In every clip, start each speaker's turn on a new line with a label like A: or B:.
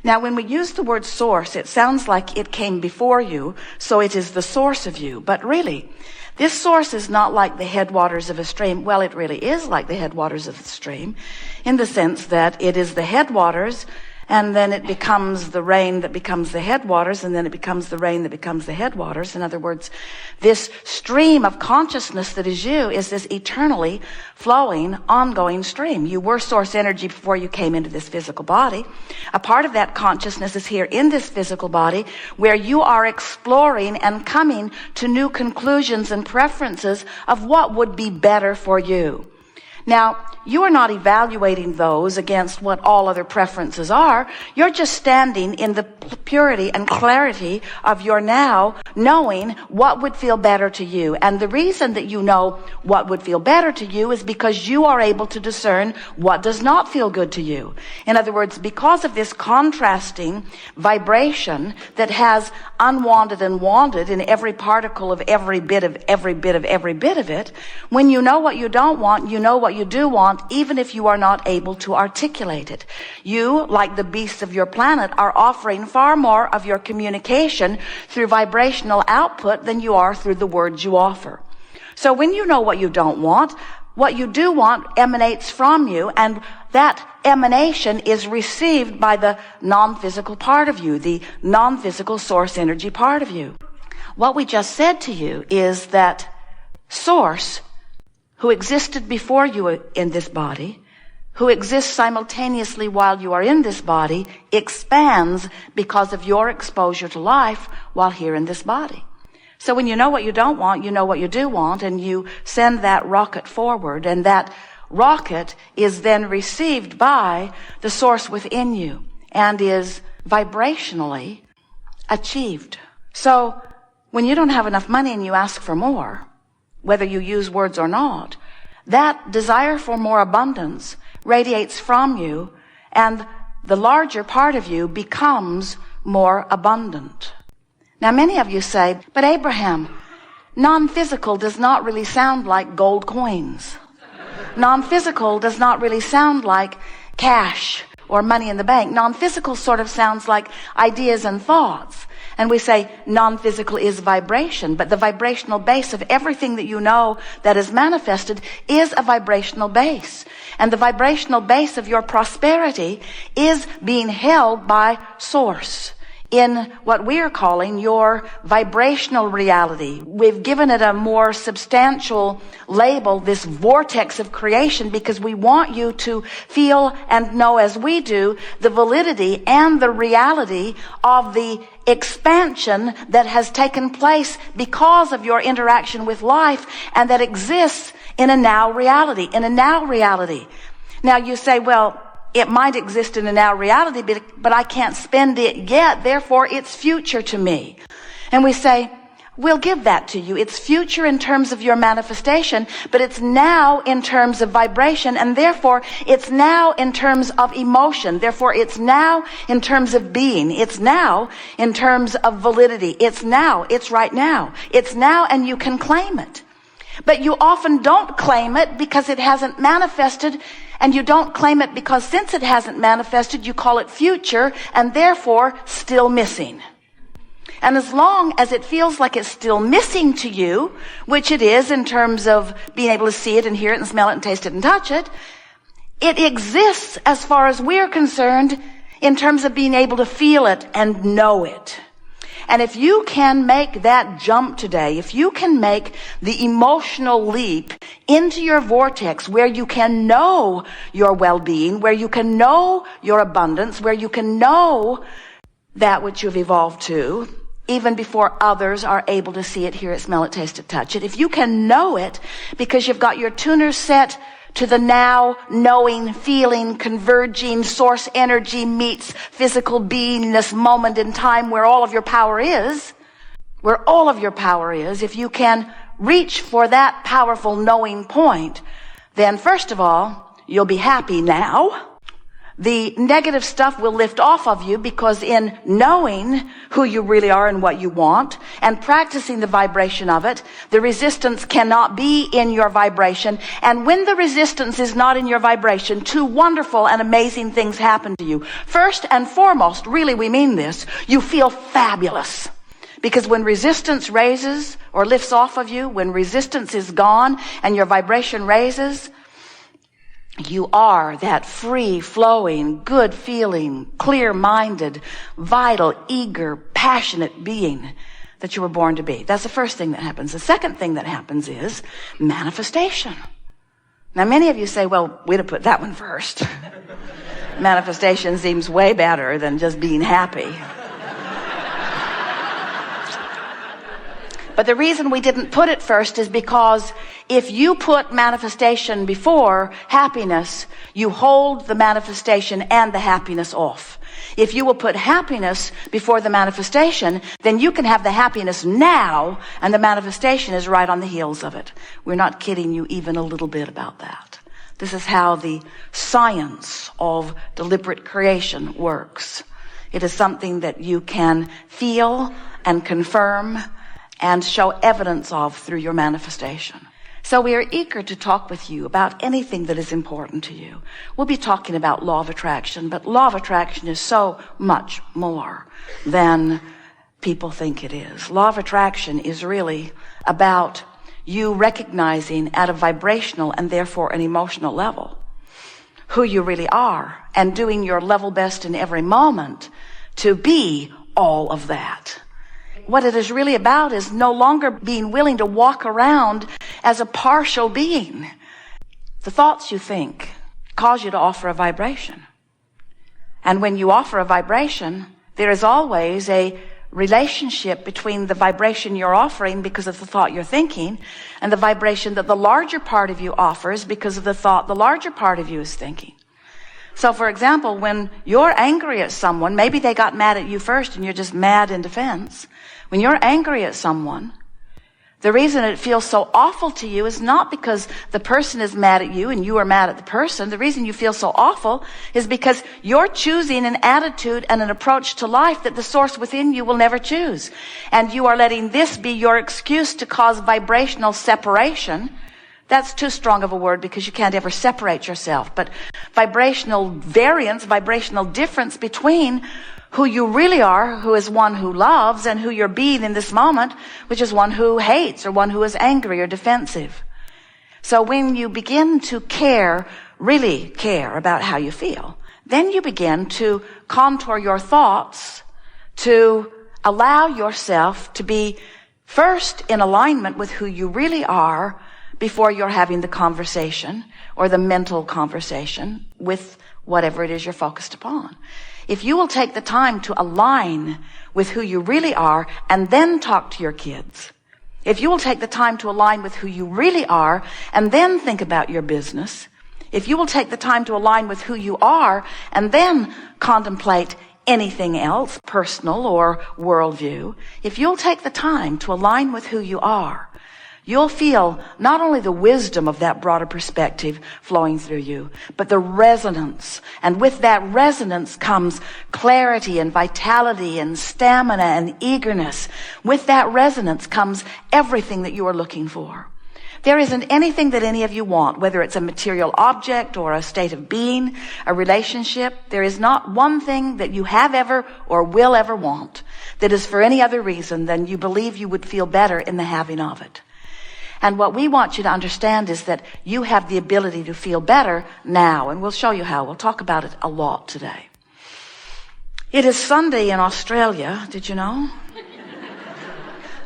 A: Now, when we use the word source, it sounds like it came before you, so it is the source of you. But really, this source is not like the headwaters of a stream. Well, it really is like the headwaters of the stream, in the sense that it is the headwaters, and then it becomes the rain that becomes the headwaters, and then it becomes the rain that becomes the headwaters. In other words, this stream of consciousness that is you is this eternally flowing, ongoing stream. You were source energy before you came into this physical body. A part of that consciousness is here in this physical body, where you are exploring and coming to new conclusions and preferences of what would be better for you. Now, you are not evaluating those against what all other preferences are. You're just standing in the purity and clarity of your now knowing what would feel better to you. And the reason that you know what would feel better to you is because you are able to discern what does not feel good to you. In other words, because of this contrasting vibration that has unwanted and wanted in every particle of every bit of it, when you know what you don't want, you know what you do want, even if you are not able to articulate it. You, like the beasts of your planet, are offering far more of your communication through vibrational output than you are through the words you offer. So when you know what you don't want, what you do want emanates from you, and that emanation is received by the non-physical part of you, the non-physical source energy part of you. What we just said to you is that Source, who existed before you in this body, who exists simultaneously while you are in this body, expands because of your exposure to life while here in this body. So when you know what you don't want, you know what you do want, and you send that rocket forward, and that rocket is then received by the source within you and is vibrationally achieved. So when you don't have enough money and you ask for more, whether you use words or not, that desire for more abundance radiates from you, and the larger part of you becomes more abundant. Now, many of you say, but Abraham, non-physical does not really sound like gold coins. Non-physical does not really sound like cash or money in the bank. Non-physical sort of sounds like ideas and thoughts. And we say non-physical is vibration, but the vibrational base of everything that you know that is manifested is a vibrational base. And the vibrational base of your prosperity is being held by Source in what we are calling your vibrational reality. We've given it a more substantial label, this vortex of creation, because we want you to feel and know, as we do, the validity and the reality of the expansion that has taken place because of your interaction with life, and that exists in a now reality, Now you say, well, it might exist in a now reality, but I can't spend it yet, therefore it's future to me. And we say, we'll give that to you. It's future in terms of your manifestation, but it's now in terms of vibration, and therefore it's now in terms of emotion. Therefore it's now in terms of being. It's now in terms of validity. It's now. It's right now. It's now, and you can claim it. But you often don't claim it because it hasn't manifested, and you don't claim it because since it hasn't manifested, you call it future, and therefore still missing. And as long as it feels like it's still missing to you, which it is in terms of being able to see it and hear it and smell it and taste it and touch it, it exists as far as we're concerned in terms of being able to feel it and know it. And if you can make that jump today, if you can make the emotional leap into your vortex where you can know your well-being, where you can know your abundance, where you can know that which you've evolved to, even before others are able to see it, hear it, smell it, taste it, touch it. If you can know it because you've got your tuner set to the now knowing, feeling, converging source energy meets physical beingness moment in time where all of your power is, if you can reach for that powerful knowing point, then first of all, you'll be happy now. The negative stuff will lift off of you, because in knowing who you really are and what you want and practicing the vibration of it, the resistance cannot be in your vibration. And when the resistance is not in your vibration, two wonderful and amazing things happen to you. First and foremost, really we mean this, you feel fabulous. Because when resistance raises or lifts off of you, when resistance is gone and your vibration raises, you are that free-flowing, good-feeling, clear-minded, vital, eager, passionate being that you were born to be. That's the first thing that happens. The second thing that happens is manifestation. Now, many of you say, well, we'd have put that one first. Manifestation seems way better than just being happy. But the reason we didn't put it first is because if you put manifestation before happiness, you hold the manifestation and the happiness off. If you will put happiness before the manifestation, then you can have the happiness now, and the manifestation is right on the heels of it. We're not kidding you even a little bit about that. This is how the science of deliberate creation works. It is something that you can feel and confirm and show evidence of through your manifestation. So we are eager to talk with you about anything that is important to you. We'll be talking about law of attraction, but law of attraction is so much more than people think it is. Law of attraction is really about you recognizing at a vibrational and therefore an emotional level who you really are, and doing your level best in every moment to be all of that. What it is really about is no longer being willing to walk around as a partial being. The thoughts you think cause you to offer a vibration. And when you offer a vibration, there is always a relationship between the vibration you're offering because of the thought you're thinking and the vibration that the larger part of you offers because of the thought the larger part of you is thinking. So, for example, when you're angry at someone, maybe they got mad at you first and you're just mad in defense. When you're angry at someone, the reason it feels so awful to you is not because the person is mad at you and you are mad at the person. The reason you feel so awful is because you're choosing an attitude and an approach to life that the source within you will never choose. And you are letting this be your excuse to cause vibrational separation. That's too strong of a word because you can't ever separate yourself. But vibrational variance, vibrational difference between who you really are, who is one who loves, and who you're being in this moment, which is one who hates or one who is angry or defensive. So when you begin to care, really care about how you feel, then you begin to contour your thoughts to allow yourself to be first in alignment with who you really are before you're having the conversation or the mental conversation with whatever it is you're focused upon. If you will take the time to align with who you really are and then talk to your kids, if you will take the time to align with who you really are and then think about your business, if you will take the time to align with who you are and then contemplate anything else, personal or worldview, if you'll take the time to align with who you are, you'll feel not only the wisdom of that broader perspective flowing through you, but the resonance. And with that resonance comes clarity and vitality and stamina and eagerness. With that resonance comes everything that you are looking for. There isn't anything that any of you want, whether it's a material object or a state of being, a relationship. There is not one thing that you have ever or will ever want that is for any other reason than you believe you would feel better in the having of it. And what we want you to understand is that you have the ability to feel better now, and we'll show you how. We'll talk about it a lot today. It is Sunday in Australia. Did you know?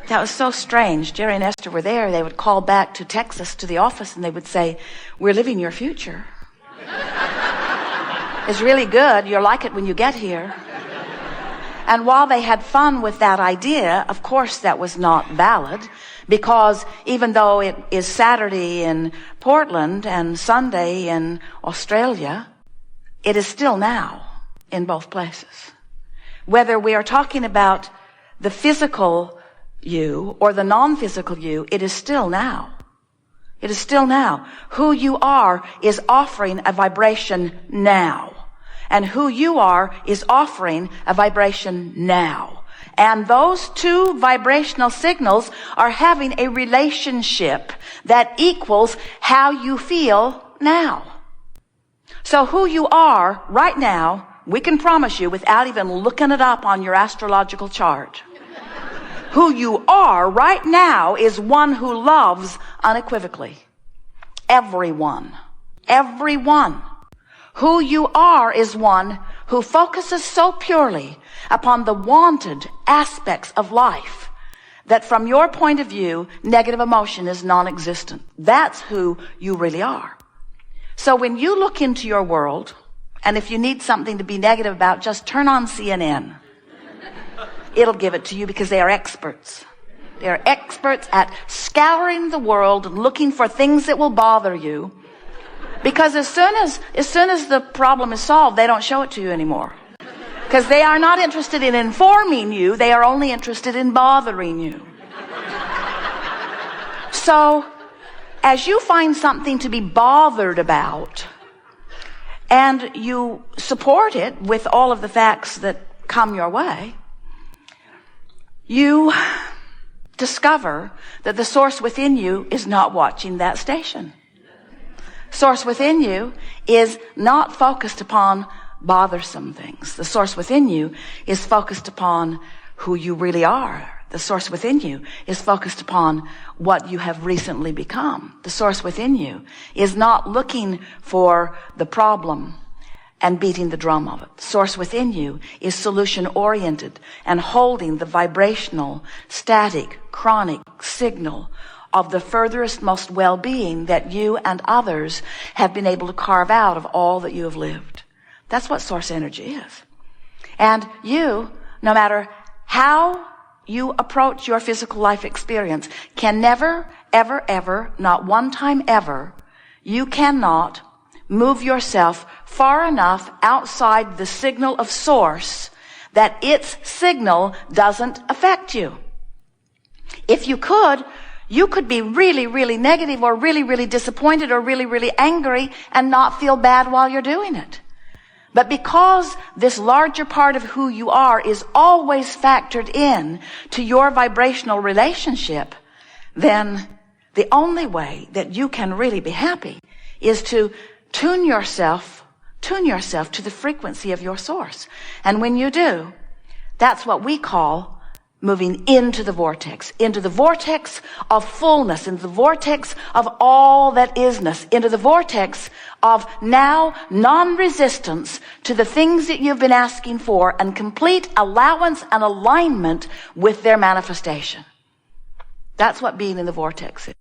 A: That was so strange. Jerry and Esther were there. They would call back to Texas to the office and they would say, "We're living your future. It's really good. You'll like it when you get here." And while they had fun with that idea, of course that was not valid, because even though it is Saturday in Portland and Sunday in Australia, it is still now in both places. Whether we are talking about the physical you or the non-physical you, it is still now. It is still now. Who you are is offering a vibration now. and who you are is offering a vibration now. And those two vibrational signals are having a relationship that equals how you feel now. So who you are right now, we can promise you without even looking it up on your astrological chart. Who you are right now is one who loves unequivocally. Everyone. Everyone. Who you are is one who focuses so purely upon the wanted aspects of life that from your point of view, negative emotion is non-existent. That's who you really are. So when you look into your world, and if you need something to be negative about, just turn on CNN. It'll give it to you because they are experts. They are experts at scouring the world and looking for things that will bother you. Because as soon as the problem is solved, they don't show it to you anymore. Because they are not interested in informing you, they are only interested in bothering you. So, as you find something to be bothered about, and you support it with all of the facts that come your way, you discover that the source within you is not watching that station. Source within you is not focused upon bothersome things. The source within you is focused upon who you really are. The source within you is focused upon what you have recently become. The source within you is not looking for the problem and beating the drum of it. The source within you is solution-oriented and holding the vibrational, static, chronic signal of the furthest, most well-being that you and others have been able to carve out of all that you have lived. That's what source energy is. And you, no matter how you approach your physical life experience, can never, ever, ever, not one time ever, you cannot move yourself far enough outside the signal of source that its signal doesn't affect you. If you could, you could be really, really negative or really, really disappointed or really, really angry and not feel bad while you're doing it. But because this larger part of who you are is always factored in to your vibrational relationship, then the only way that you can really be happy is to tune yourself to the frequency of your source. And when you do, that's what we call moving into the vortex of fullness, into the vortex of all that isness, into the vortex of now non-resistance to the things that you've been asking for and complete allowance and alignment with their manifestation. That's what being in the vortex is.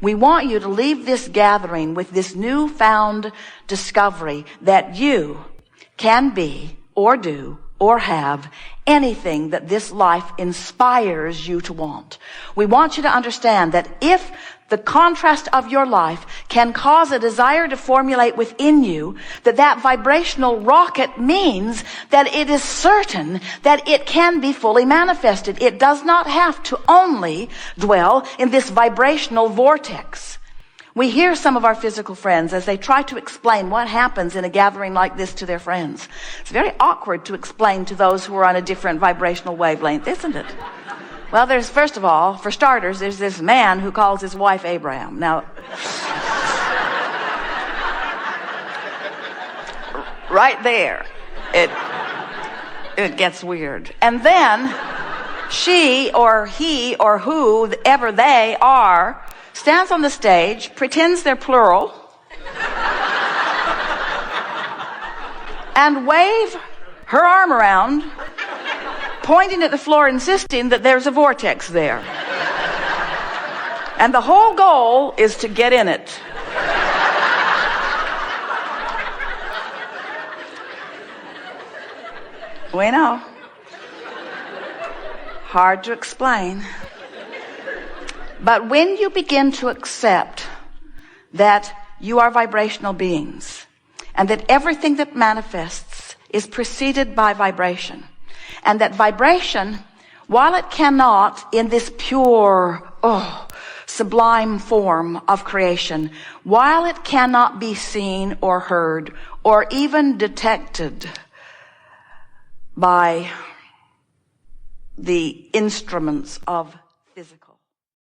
A: We want you to leave this gathering with this newfound discovery that you can be or do or have anything that this life inspires you to want. We want you to understand that if the contrast of your life can cause a desire to formulate within you, that vibrational rocket means that it is certain that it can be fully manifested. It does not have to only dwell in this vibrational vortex. We hear some of our physical friends as they try to explain what happens in a gathering like this to their friends. It's very awkward to explain to those who are on a different vibrational wavelength, isn't it? Well, first of all, for starters, there's this man who calls his wife Abraham. Now, right there, it gets weird. And then she or he or whoever they are stands on the stage, pretends they're plural, and wave her arm around, pointing at the floor, insisting that there's a vortex there. And the whole goal is to get in it. We know. Hard to explain. But when you begin to accept that you are vibrational beings and that everything that manifests is preceded by vibration, and that vibration, while it cannot in this pure, sublime form of creation, while it cannot be seen or heard or even detected by the instruments of physical